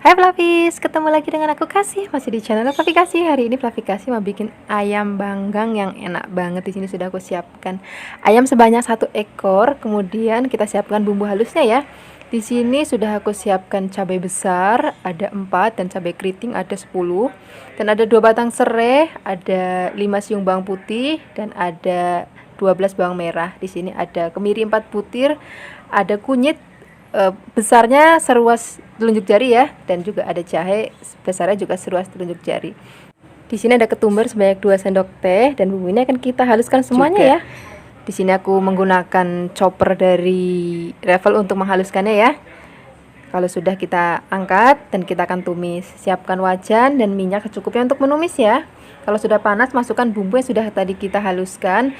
Hai Flavis, ketemu lagi dengan aku Kasih, masih di channel Flavi Kasih. Hari ini Flavi Kasih mau bikin ayam panggang yang enak banget. Di sini sudah aku siapkan ayam sebanyak 1 ekor, kemudian kita siapkan bumbu halusnya ya. Di sini sudah aku siapkan cabai besar, ada 4, dan cabai keriting ada 10. Dan ada 2 batang serai, ada 5 siung bawang putih, dan ada 12 bawang merah. Di sini ada kemiri 4 butir, ada kunyit besarnya seruas telunjuk jari ya, dan juga ada jahe besarnya juga seruas telunjuk jari. Di sini ada ketumbar sebanyak 2 sendok teh, dan bumbu ini akan kita haluskan semuanya juga ya. Di sini aku menggunakan chopper dari Revel untuk menghaluskannya ya. Kalau sudah kita angkat dan kita akan tumis. Siapkan wajan dan minyak secukupnya untuk menumis ya. Kalau sudah panas, masukkan bumbu yang sudah tadi kita haluskan.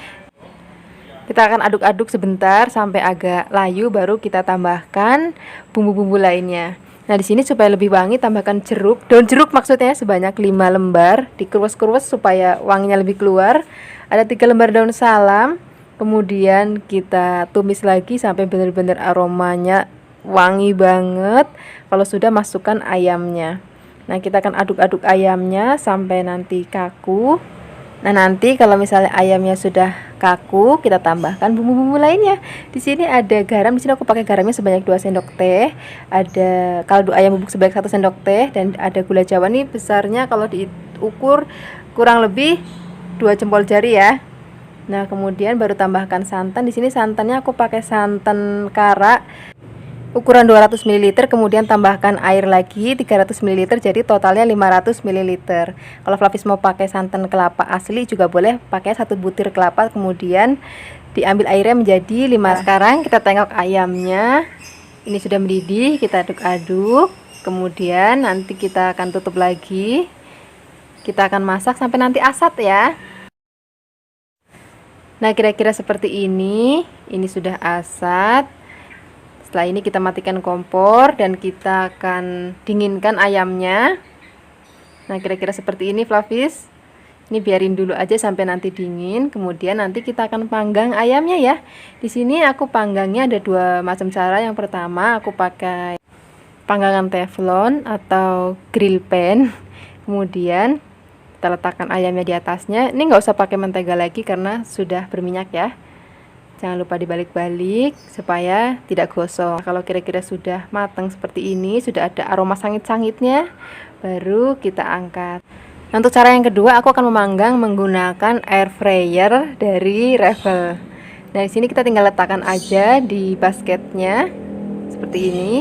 Kita akan aduk-aduk sebentar sampai agak layu, baru kita tambahkan bumbu-bumbu lainnya. Nah, di sini supaya lebih wangi tambahkan jeruk, daun jeruk maksudnya sebanyak 5 lembar, dikerus-kerus supaya wanginya lebih keluar. Ada 3 lembar daun salam. Kemudian kita tumis lagi sampai benar-benar aromanya wangi banget. Kalau sudah, masukkan ayamnya. Nah, kita akan aduk-aduk ayamnya sampai nanti kaku. Nah, nanti kalau misalnya ayamnya sudah kaku, kita tambahkan bumbu-bumbu lainnya. Di sini ada garam, di sini aku pakai garamnya sebanyak 2 sendok teh. Ada kaldu ayam bubuk sebanyak 1 sendok teh, dan ada gula Jawa nih besarnya kalau diukur kurang lebih 2 jempol jari ya. Nah, kemudian baru tambahkan santan. Di sini santannya aku pakai santan kara ukuran 200 ml, kemudian tambahkan air lagi 300 ml, jadi totalnya 500 ml. Kalau Flavis mau pakai santan kelapa asli juga boleh, pakai 1 butir kelapa, kemudian diambil airnya menjadi 5. Sekarang kita tengok ayamnya, ini sudah mendidih, kita aduk-aduk, kemudian nanti kita akan tutup lagi. Kita akan masak sampai nanti asat ya. Nah, kira-kira seperti ini sudah asat. Setelah ini kita matikan kompor dan kita akan dinginkan ayamnya. Nah, kira-kira seperti ini Flavis. Ini biarin dulu aja sampai nanti dingin, kemudian nanti kita akan panggang ayamnya ya. Di sini aku panggangnya ada 2 macam cara. Yang pertama aku pakai panggangan teflon atau grill pan. Kemudian kita letakkan ayamnya di atasnya. Ini nggak usah pakai mentega lagi karena sudah berminyak ya. Jangan lupa dibalik-balik supaya tidak gosong. Kalau kira-kira sudah matang seperti ini, sudah ada aroma sangit-sangitnya, baru kita angkat. Nah, untuk cara yang kedua, aku akan memanggang menggunakan air fryer dari Revel. Nah, di sini kita tinggal letakkan aja di basketnya seperti ini.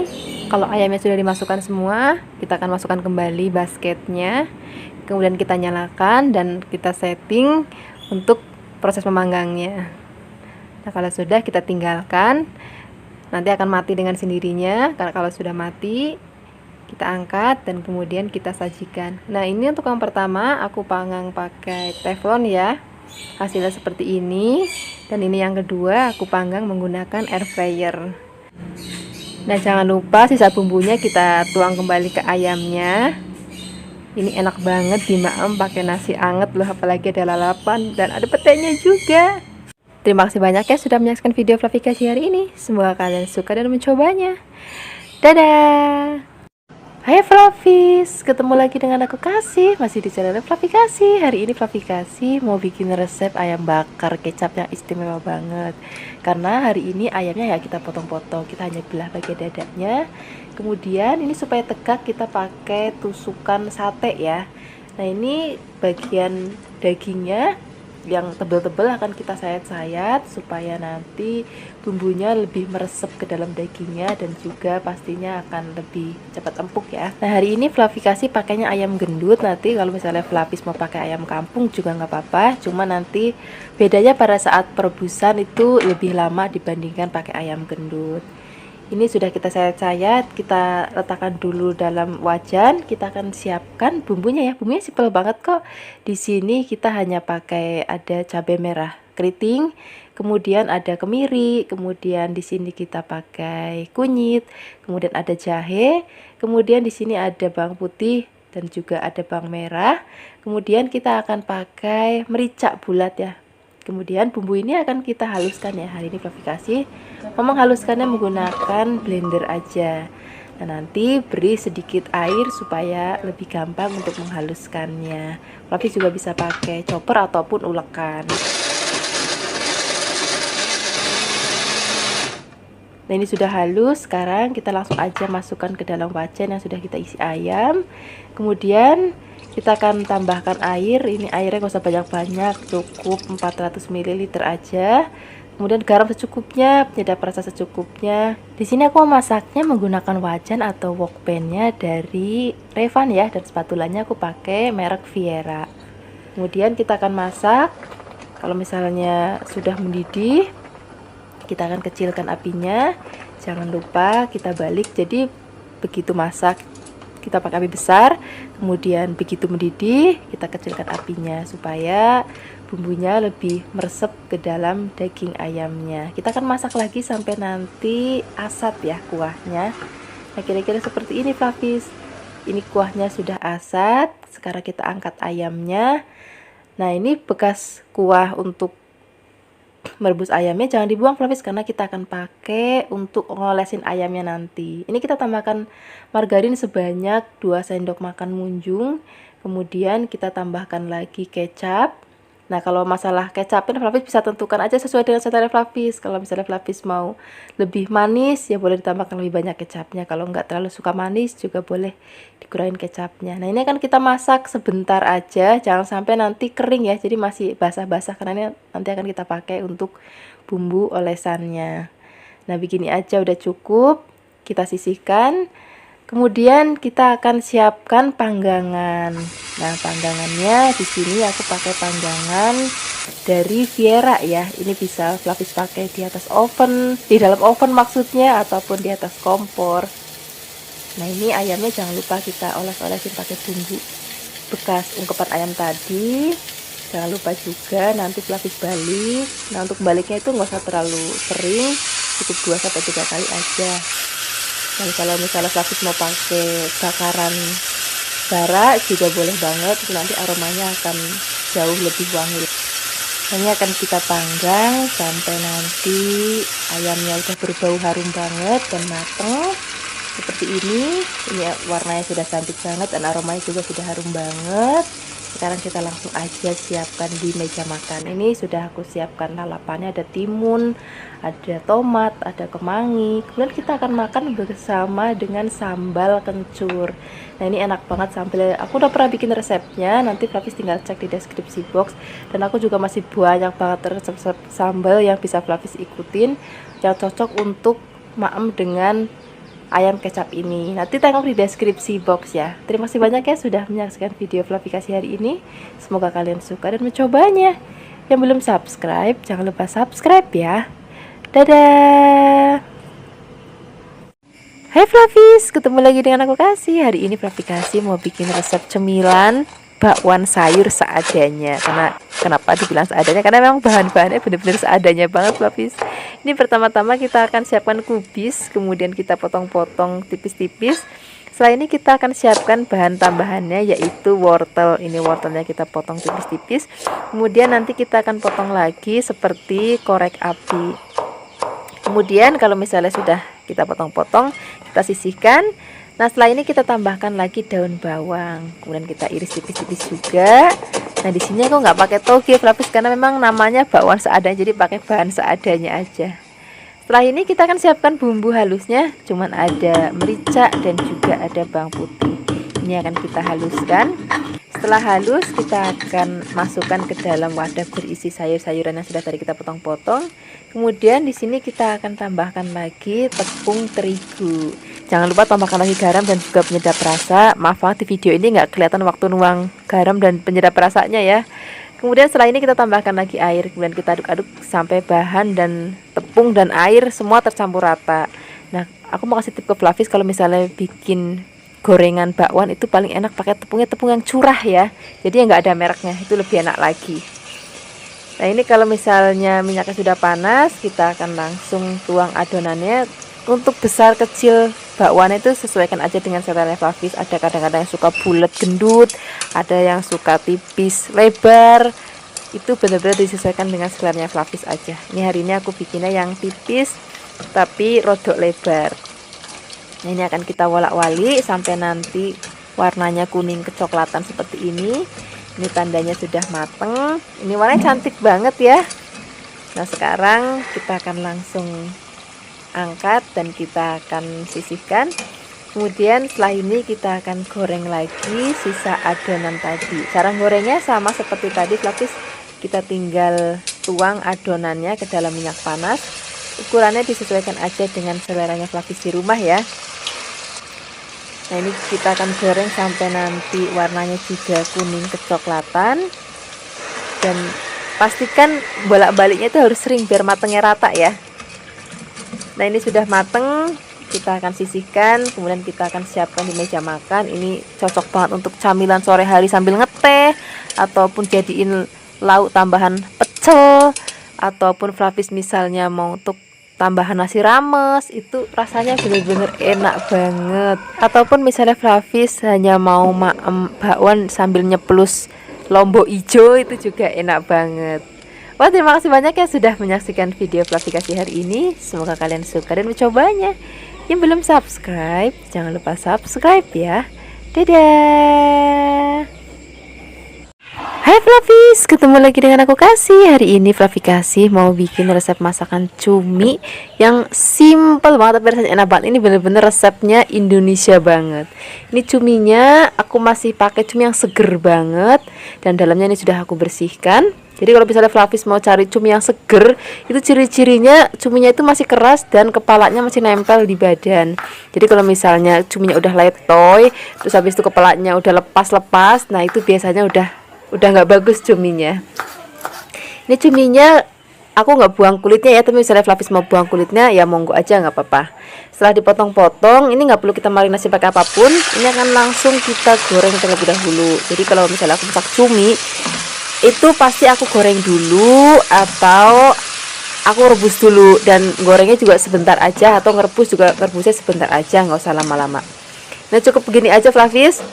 Kalau ayamnya sudah dimasukkan semua, kita akan masukkan kembali basketnya. Kemudian kita nyalakan dan kita setting untuk proses memanggangnya. Nah, kalau sudah, kita tinggalkan, nanti akan mati dengan sendirinya. Karena kalau sudah mati, kita angkat dan kemudian kita sajikan. Nah, ini untuk yang pertama aku panggang pakai teflon ya, hasilnya seperti ini. Dan ini yang kedua aku panggang menggunakan air fryer. Nah, jangan lupa sisa bumbunya kita tuang kembali ke ayamnya. Ini enak banget dimaem pakai nasi anget loh, apalagi ada lalapan dan ada petenya juga. Terima kasih banyak ya sudah menyaksikan video Flavi Kasih hari ini. Semoga kalian suka dan mencobanya. Dadah. Hai Flavis, ketemu lagi dengan aku Kasih, masih di channel Flavi Kasih. Hari ini Flavi Kasih mau bikin resep ayam bakar kecap yang istimewa banget. Karena hari ini ayamnya ya kita potong-potong, kita hanya belah bagian dadanya. Kemudian ini supaya tegak kita pakai tusukan sate ya. Nah, ini bagian dagingnya yang tebal-tebal akan kita sayat-sayat supaya nanti bumbunya lebih meresap ke dalam dagingnya dan juga pastinya akan lebih cepat empuk ya. Nah, hari ini Flavi Kasih pakainya ayam gendut. Nanti kalau misalnya Flavis mau pakai ayam kampung juga nggak apa-apa, cuma nanti bedanya pada saat perebusan itu lebih lama dibandingkan pakai ayam gendut. Ini sudah kita sayat-sayat, kita letakkan dulu dalam wajan. Kita akan siapkan bumbunya ya. Bumbunya simpel banget kok. Di sini kita hanya pakai ada cabai merah keriting, kemudian ada kemiri, kemudian di sini kita pakai kunyit, kemudian ada jahe, kemudian di sini ada bawang putih dan juga ada bawang merah. Kemudian kita akan pakai merica bulat ya. Kemudian bumbu ini akan kita haluskan ya. Hari ini Flavi Kasih menghaluskannya menggunakan blender aja. Nah, nanti beri sedikit air supaya lebih gampang untuk menghaluskannya. Fluffy juga bisa pakai chopper ataupun ulekan. Nah, ini sudah halus. Sekarang kita langsung aja masukkan ke dalam wajan yang sudah kita isi ayam. Kemudian kita akan tambahkan air. Ini airnya gak usah banyak-banyak, cukup 400 ml aja. Kemudian garam secukupnya, penyedap rasa secukupnya. Di sini aku memasaknya menggunakan wajan atau wokpannya dari Revan ya, dan spatulanya aku pakai merek Viera. Kemudian kita akan masak. Kalau misalnya sudah mendidih, kita akan kecilkan apinya. Jangan lupa kita balik, jadi begitu masak kita pakai api besar, kemudian begitu mendidih kita kecilkan apinya supaya bumbunya lebih meresap ke dalam daging ayamnya. Kita akan masak lagi sampai nanti asat ya kuahnya. Nah, kira-kira seperti ini Fluffys. Ini kuahnya sudah asat. Sekarang kita angkat ayamnya. Nah, ini bekas kuah untuk merebus ayamnya jangan dibuang Fluffys, karena kita akan pakai untuk ngolesin ayamnya nanti. Ini kita tambahkan margarin sebanyak 2 sendok makan munjung. Kemudian kita tambahkan lagi kecap. Nah, kalau masalah kecapnya Fluffys bisa tentukan aja sesuai dengan selera Fluffys. Kalau misalnya Fluffys mau lebih manis ya boleh ditambahkan lebih banyak kecapnya. Kalau nggak terlalu suka manis juga boleh dikurangin kecapnya. Nah, ini akan kita masak sebentar aja, jangan sampai nanti kering ya, jadi masih basah-basah karena ini nanti akan kita pakai untuk bumbu olesannya. Nah, begini aja udah cukup. Kita sisihkan. Kemudian kita akan siapkan panggangan. Nah, panggangannya di sini aku pakai panggangan dari Viera ya. Ini bisa Fluffys pakai di atas oven, di dalam oven maksudnya, ataupun di atas kompor. Nah, ini ayamnya jangan lupa kita oles-olesin pakai bumbu bekas ungkepan ayam tadi. Jangan lupa juga nanti Fluffys balik. Nah, untuk baliknya itu nggak usah terlalu sering, cukup 2-3 kali aja. Dan kalau misalnya Fluffys mau pakai bakaran bara juga boleh banget, itu nanti aromanya akan jauh lebih wangi. Ini akan kita panggang sampai nanti ayamnya udah berbau harum banget dan mateng seperti ini. Ini warnanya sudah cantik banget dan aromanya juga sudah harum banget. Sekarang kita langsung aja siapkan di meja makan. Ini sudah aku siapkan lalapannya, ada timun, ada tomat, ada kemangi. Kemudian kita akan makan bersama dengan sambal kencur. Nah, ini enak banget sambalnya. Aku udah pernah bikin resepnya, nanti Fluffys tinggal cek di deskripsi box. Dan aku juga masih banyak banget resep sambal yang bisa Fluffys ikutin, yang cocok untuk maem dengan ayam kecap ini. Nanti tengok di deskripsi box ya. Terima kasih banyak ya sudah menyaksikan video Fluffy hari ini. Semoga kalian suka dan mencobanya. Yang belum subscribe, jangan lupa subscribe ya. Dadah. Hai Fluffys, ketemu lagi dengan aku Kasih. Hari ini Fluffy mau bikin resep cemilan bakwan sayur seadanya. Kenapa dibilang seadanya? Karena memang bahan-bahannya benar-benar seadanya banget Fluffys. Ini pertama-tama kita akan siapkan kubis, kemudian kita potong-potong tipis-tipis. Setelah ini kita akan siapkan bahan tambahannya, yaitu wortel. Ini wortelnya kita potong tipis-tipis. Kemudian nanti kita akan potong lagi seperti korek api. Kemudian kalau misalnya sudah kita potong-potong, kita sisihkan. Nah, setelah ini kita tambahkan lagi daun bawang, kemudian kita iris tipis-tipis juga. Nah, di sini aku nggak pakai toge Fluffys karena memang namanya bakwan seadanya, jadi pakai bahan seadanya aja. Setelah ini kita akan siapkan bumbu halusnya, cuman ada merica dan juga ada bawang putih. Ini akan kita haluskan. Setelah halus, kita akan masukkan ke dalam wadah berisi sayur-sayuran yang sudah tadi kita potong-potong. Kemudian di sini kita akan tambahkan lagi tepung terigu. Jangan lupa tambahkan lagi garam dan juga penyedap rasa. Maaf banget di video ini nggak kelihatan waktu nuang garam dan penyedap rasanya ya. Kemudian setelah ini kita tambahkan lagi air. Kemudian kita aduk-aduk sampai bahan dan tepung dan air semua tercampur rata. Nah, aku mau kasih tip ke Fluffys, kalau misalnya bikin gorengan bakwan itu paling enak pakai tepungnya tepung yang curah ya. Jadi yang nggak ada mereknya, itu lebih enak lagi. Nah, ini kalau misalnya minyaknya sudah panas, kita akan langsung tuang adonannya. Untuk besar kecil bakwan itu sesuaikan aja dengan selera Fluffys. Ada kadang-kadang yang suka bulat gendut, ada yang suka tipis lebar. Itu benar-benar disesuaikan dengan selera Fluffys aja. Ini hari ini aku bikinnya yang tipis tapi rodok lebar. Nah, ini akan kita wolak-walik sampai nanti warnanya kuning kecoklatan seperti ini. Ini tandanya sudah mateng. Ini warnanya cantik banget ya. Nah, sekarang kita akan langsung angkat dan kita akan sisihkan. Kemudian setelah ini kita akan goreng lagi sisa adonan tadi. Cara gorengnya sama seperti tadi, Flavis. Kita tinggal tuang adonannya ke dalam minyak panas. Ukurannya disesuaikan aja dengan seleranya Flavis di rumah ya. Nah, ini kita akan goreng sampai nanti warnanya juga kuning kecoklatan. Dan pastikan bolak-baliknya itu harus sering biar matangnya rata ya. Nah, ini sudah mateng, kita akan sisihkan, kemudian kita akan siapkan di meja makan. Ini cocok banget untuk camilan sore hari sambil ngeteh, ataupun jadiin lauk tambahan pecel, ataupun Flavis misalnya mau untuk tambahan nasi rames, itu rasanya bener-bener enak banget. Ataupun misalnya Flavis hanya mau bakwan sambil nyeplus lombok hijau, itu juga enak banget. Wah, terima kasih banyak ya sudah menyaksikan video Flavikasi hari ini. Semoga kalian suka dan mencobanya. Yang belum subscribe, jangan lupa subscribe ya. Dadah. Hai Flavis, ketemu lagi dengan aku Kasih. Hari ini Flavikasi mau bikin resep masakan cumi yang simple banget tapi rasanya enak banget. Ini bener-bener resepnya Indonesia banget. Ini cuminya aku masih pakai cumi yang seger banget, dan dalamnya ini sudah aku bersihkan. Jadi kalau misalnya Flavis mau cari cumi yang seger, itu ciri-cirinya cuminya itu masih keras dan kepalanya masih nempel di badan. Jadi kalau misalnya cuminya udah letoy, terus habis itu kepalanya udah lepas-lepas, nah itu biasanya udah nggak bagus cuminya. Ini cuminya aku nggak buang kulitnya ya, tapi misalnya Flavis mau buang kulitnya ya monggo aja, nggak apa-apa. Setelah dipotong-potong, ini nggak perlu kita marinasi pakai apapun, ini akan langsung kita goreng terlebih dahulu. Jadi kalau misalnya aku masak cumi, itu pasti aku goreng dulu atau aku rebus dulu, dan gorengnya juga sebentar aja, atau ngerebusnya sebentar aja, nggak usah lama-lama. Nah, cukup begini aja Flavis.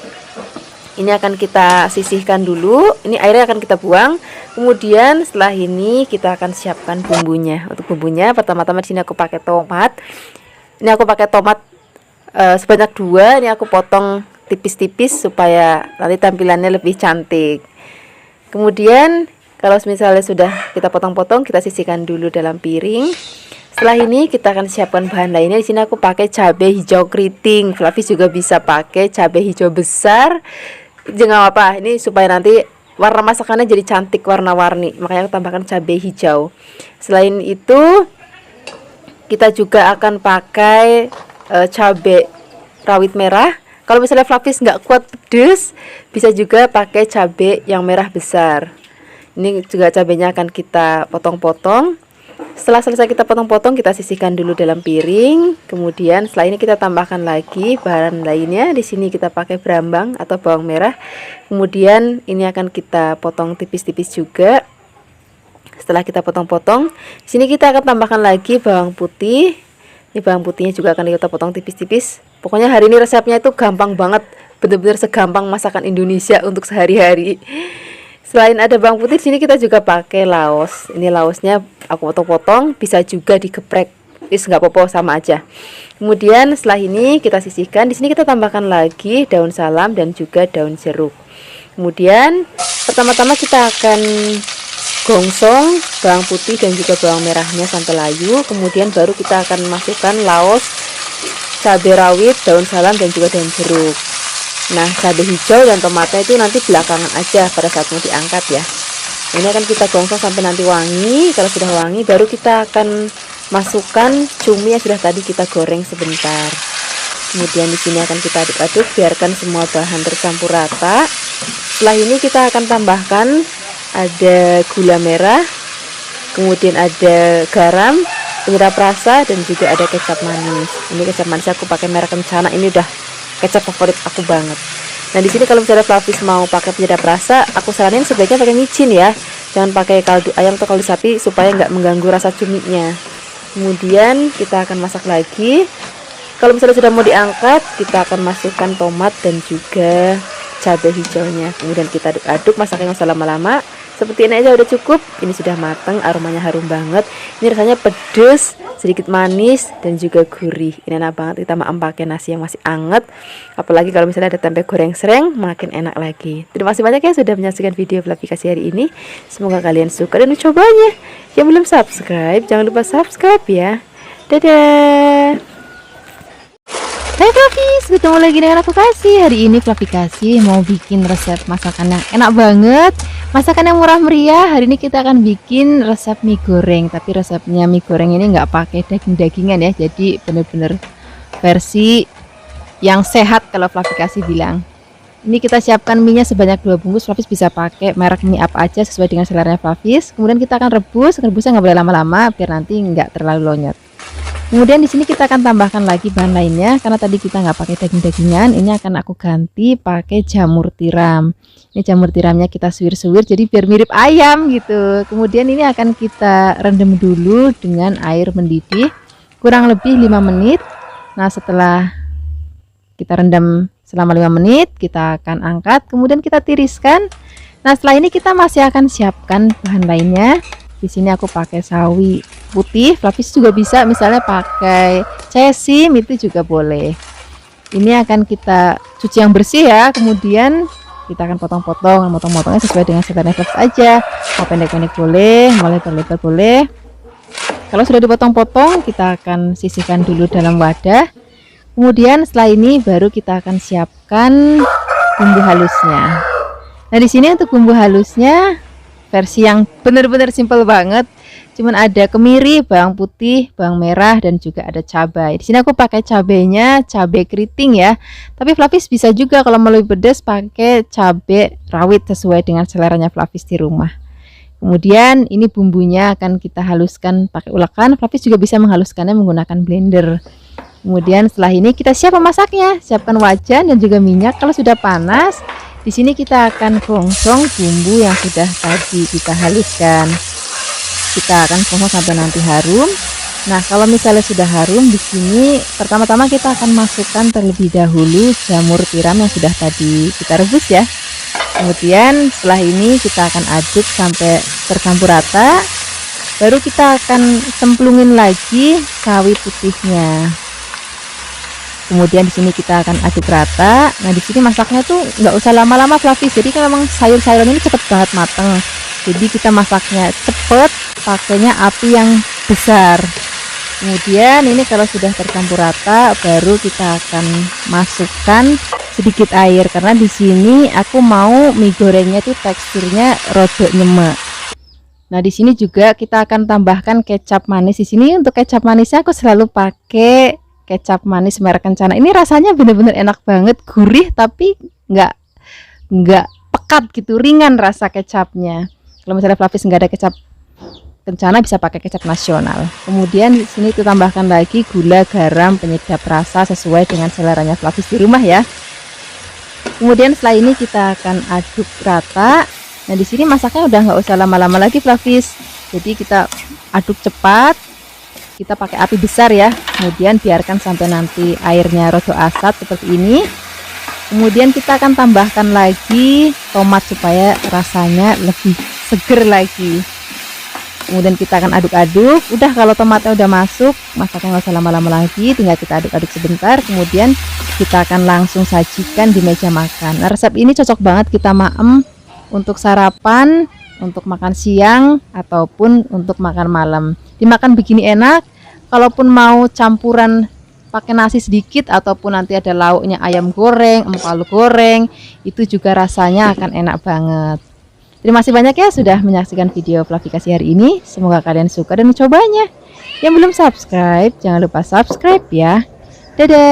Ini akan kita sisihkan dulu. Ini airnya akan kita buang. Kemudian setelah ini kita akan siapkan bumbunya. Untuk bumbunya pertama-tama di sini aku pakai tomat. Ini aku pakai tomat sebanyak 2. Ini aku potong tipis-tipis supaya nanti tampilannya lebih cantik. Kemudian kalau misalnya sudah kita potong-potong, kita sisihkan dulu dalam piring. Setelah ini kita akan siapkan bahan lainnya. Di sini aku pakai cabai hijau keriting. Flavis juga bisa pakai cabai hijau besar. Jangan apa, ini supaya nanti warna masakannya jadi cantik warna-warni. Makanya aku tambahkan cabai hijau. Selain itu, kita juga akan pakai cabai rawit merah. Kalau misalnya Flavis nggak kuat pedes, bisa juga pakai cabai yang merah besar. Ini juga cabainya akan kita potong-potong. Setelah selesai kita potong-potong, kita sisihkan dulu dalam piring. Kemudian setelah ini kita tambahkan lagi bahan lainnya. Di sini kita pakai brambang atau bawang merah. Kemudian ini akan kita potong tipis-tipis juga. Setelah kita potong-potong, di sini kita akan tambahkan lagi bawang putih. Ini bawang putihnya juga akan kita potong tipis-tipis. Pokoknya hari ini resepnya itu gampang banget, bener-bener segampang masakan Indonesia untuk sehari-hari. Selain ada bawang putih, di sini kita juga pakai laos. Ini laosnya aku potong-potong, bisa juga digeprek. Nggak apa-apa, sama aja. Kemudian setelah ini kita sisihkan. Di sini kita tambahkan lagi daun salam dan juga daun jeruk. Kemudian pertama-tama kita akan gongsong bawang putih dan juga bawang merahnya sampai layu. Kemudian baru kita akan masukkan laos, cabai rawit, daun salam dan juga daun jeruk. Nah, cabai hijau dan tomatnya itu nanti belakangan aja pada saat mau diangkat ya. Ini akan kita gongsong sampai nanti wangi. Kalau sudah wangi, baru kita akan masukkan cumi yang sudah tadi kita goreng sebentar. Kemudian di sini akan kita aduk-aduk, biarkan semua bahan tercampur rata. Setelah ini kita akan tambahkan ada gula merah, kemudian ada garam, penyedap rasa, dan juga ada kecap manis. Ini kecap manis aku pakai merek Kencana. Ini udah kecap favorit aku banget. Nah, di sini kalau misalnya Flavis mau pakai penyedap rasa, aku saranin sebaiknya pakai micin ya. Jangan pakai kaldu ayam atau kaldu sapi supaya nggak mengganggu rasa cuminya. Kemudian kita akan masak lagi. Kalau misalnya sudah mau diangkat, kita akan masukkan tomat dan juga cabai hijaunya. Kemudian kita aduk-aduk, masaknya nggak usah lama-lama. seperti ini aja udah cukup. Ini sudah matang, aromanya harum banget. Ini rasanya pedes, sedikit manis dan juga gurih. Ini enak banget kita makan pakai nasi yang masih anget. Apalagi kalau misalnya ada tempe goreng sereng, makin enak lagi. Terima kasih banyak ya sudah menyaksikan video aplikasi hari ini. Semoga kalian suka dan mencobanya. Yang belum subscribe, jangan lupa subscribe ya. Dadah. Hai Flavis, ketemu lagi dengan aku Kasih. Hari ini Flavikasi mau bikin resep masakan yang enak banget, masakan yang murah meriah. Hari ini kita akan bikin resep mie goreng. Tapi resepnya mie goreng ini nggak pakai daging-dagingan ya. Jadi bener-bener versi yang sehat kalau Flavikasi bilang. Ini kita siapkan mie nya sebanyak 2 bungkus. Flavis bisa pakai merek mie apa aja sesuai dengan selera Flavis. Kemudian kita akan rebus. Rebusnya nggak boleh lama-lama biar nanti nggak terlalu lonyot. Kemudian di sini kita akan tambahkan lagi bahan lainnya karena tadi kita nggak pakai daging-dagingan. Ini akan aku ganti pakai jamur tiram. Ini jamur tiramnya kita suwir-suwir jadi biar mirip ayam gitu. Kemudian ini akan kita rendam dulu dengan air mendidih kurang lebih 5 menit. Nah, setelah kita rendam selama 5 menit, kita akan angkat, kemudian kita tiriskan. Nah, setelah ini kita masih akan siapkan bahan lainnya. Di sini aku pakai sawi putih, Flavis juga bisa misalnya pakai cesim, itu juga boleh. Ini akan kita cuci yang bersih ya, kemudian kita akan potong-potong, potongnya sesuai dengan selera Flavis aja. Mau pendek-pendek boleh, mau lebar-lebar boleh. Kalau sudah dipotong-potong, kita akan sisihkan dulu dalam wadah. Kemudian setelah ini baru kita akan siapkan bumbu halusnya. Nah, di sini untuk bumbu halusnya versi yang benar-benar simple banget. Cuman ada kemiri, bawang putih, bawang merah dan juga ada cabai. Di sini aku pakai cabainya cabai keriting ya. Tapi Flavis bisa juga kalau mau lebih pedas pakai cabai rawit sesuai dengan seleranya Flavis di rumah. Kemudian ini bumbunya akan kita haluskan pakai ulekan. Flavis juga bisa menghaluskannya menggunakan blender. Kemudian setelah ini kita siap memasaknya. Siapkan wajan dan juga minyak. Kalau sudah panas, di sini kita akan gongsong bumbu yang sudah tadi kita haluskan. Kita akan gongsong sampai nanti harum. Nah, kalau misalnya sudah harum, di sini pertama-tama kita akan masukkan terlebih dahulu jamur tiram yang sudah tadi kita rebus ya. Kemudian setelah ini kita akan aduk sampai tercampur rata. Baru kita akan cemplungin lagi sawi putihnya. Kemudian di sini kita akan aduk rata. Nah, di sini masaknya tuh nggak usah lama-lama Flavis. Jadi kalau memang sayur-sayuran ini cepet banget mateng. Jadi kita masaknya cepet, pakainya api yang besar. Kemudian ini kalau sudah tercampur rata, baru kita akan masukkan sedikit air karena di sini aku mau mie gorengnya tuh teksturnya rodok nyemek. Nah, di sini juga kita akan tambahkan kecap manis. Di sini untuk kecap manisnya aku selalu pakai kecap manis merek Kencana. Ini rasanya bener-bener enak banget, gurih tapi nggak pekat gitu, ringan rasa kecapnya. Kalau misalnya Flavis nggak ada kecap Kencana, bisa pakai kecap nasional. Kemudian di sini kita tambahkan lagi gula, garam, penyedap rasa sesuai dengan seleranya Flavis di rumah ya. Kemudian setelah ini kita akan aduk rata. Nah, di sini masaknya udah nggak usah lama-lama lagi Flavis. Jadi kita aduk cepat. Kita pakai api besar ya. Kemudian biarkan sampai nanti airnya rodok asat seperti ini. Kemudian kita akan tambahkan lagi tomat supaya rasanya lebih seger lagi. Kemudian kita akan aduk-aduk. Udah, kalau tomatnya udah masuk, masaknya nggak usah lama-lama lagi, tinggal kita aduk-aduk sebentar. Kemudian kita akan langsung sajikan di meja makan. Nah, resep ini cocok banget kita maem untuk sarapan, untuk makan siang ataupun untuk makan malam. Dimakan begini enak. Kalaupun mau campuran pakai nasi sedikit ataupun nanti ada lauknya ayam goreng, empal goreng, itu juga rasanya akan enak banget. Terima kasih banyak ya sudah menyaksikan video Flavikasi hari ini. Semoga kalian suka dan mencobanya. Yang belum subscribe, jangan lupa subscribe ya. Dadah.